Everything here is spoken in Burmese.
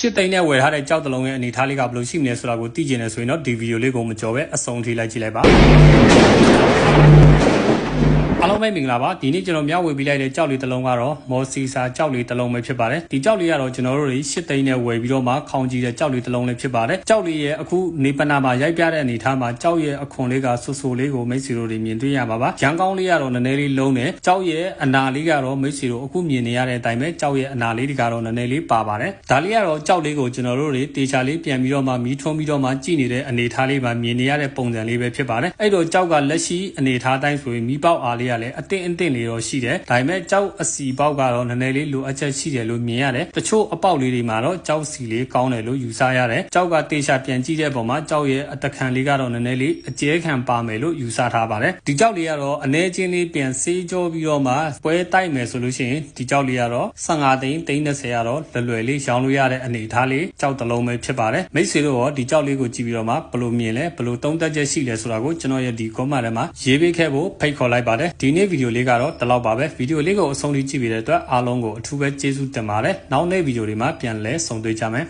ရှစ်သိန်းနဲ့ဝယ်ထားတဲ့ကြောက်တလုံးရဲ့အနေထားလေးကဘယ်လိုရှိမလဲဆိုတာကိုသိကျင်နေဆိုရင်တော့ဒီဗီဒီယိုလေးကိုမကြော်ပဲအဆုံးထိလိုက်ကြည့်လိုက်ပါအားလုံးပဲမင်္ဂလာပါဒီနေ့ကျွန်တော်မျှဝေပေးလိုက်တဲ့ကြောက်လေးတစ်လုံးကတော့မော်စီစာကြောက်လေးတစ်လုံးပဲဖြစ်ပါတယ်ဒီကြောက်လေးကတော့ကျွန်တော်တို့တွေရှစ်သိန်းနဲ့ဝယ်ပြီးတော့မှခေါင်ကြည့်တဲ့ကြောက်လေးတစ်လုံးလေးဖြစ်ပါတယ်ကြောက်လေးရဲ့အခုနေပနာမှာရိုက်ပြတဲ့အနေထားမှာကြောက်ရဲ့အခွန်လေးကဆူဆူလေးကိုမိတ်ဆွေတို့တွေမြင်တွေ့ရမှာပါရန်ကောင်းလေးကတော့နည်းနည်းလေးလုံးတယ်ကြောက်ရဲ့အနာလေးကတော့မိတ်ဆွေတို့အခုမြင်နေရတဲ့အတိုင်းပဲကြောက်ရဲ့အနာလေးတွေကတော့နည်းနည်းလေးပါပါတယ်ဒါလေးကတော့ကြောက်လေးကိုကျွန်တော်တို့တွေတေချာလေးပြန်ပြီးတော့မှမီးထွန်းပြီးတော့မှကြည့်နေတဲ့အနေထားလေးမှာမြင်နေရတဲ့ပုံစံလေးပဲဖြစ်ပါတယ်အဲ့တော့ကြောက်ကလက်ရှိအနေထားတိုင်းဆိုရင်မီးပေါက်အားလေးကလည်းအတင်းအတင်းလေးတော့ရှိတယ်ဒါပေမဲ့ကြောက်အစီပေါက်ကတော့နည်းနည်းလေးလိုအပ်ချက်ရှိတယ်လို့မြင်ရတယ်တချို့အပေါက်လေးတွေမှာတော့ကြောက်စီလေးကောင်းတယ်လို့ယူဆရတယ်ကြောက်ကတေချာပြန်ကြည့်တဲ့ပုံမှာကြောက်ရဲ့အတခံလေးကတော့နည်းနည်းလေးအကျဲခံပါမယ်လို့ယူဆထားပါတယ်ဒီကြောက်လေးကတော့အနေချင်းလေးပြန်ဆေးကြောပြီးတော့မှပွဲတိုက်မယ်ဆိုလို့ရှိရင်ဒီကြောက်လေးကတော့15သိန်း30ကတော့လွယ်လွယ်လေးရောင်းလို့ရတဲ့အနေထားလေးကြောက်တစ်လုံးပဲဖြစ်ပါတယ်မိတ်ဆွေတို့ရောဒီကြောက်လေးကိုကြည့်ပြီးတော့မှဘယ်လိုမြင်လဲဘယ်လိုသုံးသပ်ချက်ရှိလဲဆိုတာကိုကျွန်တော်ရဲ့ဒီ comment ထဲမှာရေးပေးခဲ့ဖို့ဖိတ်ခေါ်လိုက်ပါတယ်ဒီနေ့ဗီဒီယိုလေးကတော့ဒီလောက်ပါပဲဗီဒီယိုလေးကိုအဆုံးထိကြည့်ပေးတဲ့အတွက်အားလုံးကိုအထူးပဲကျေးဇူးတင်ပါတယ်နောက်နေ့ဗီဒီယိုတွေမှာပြန်လည်ဆုံတွေ့ကြမယ်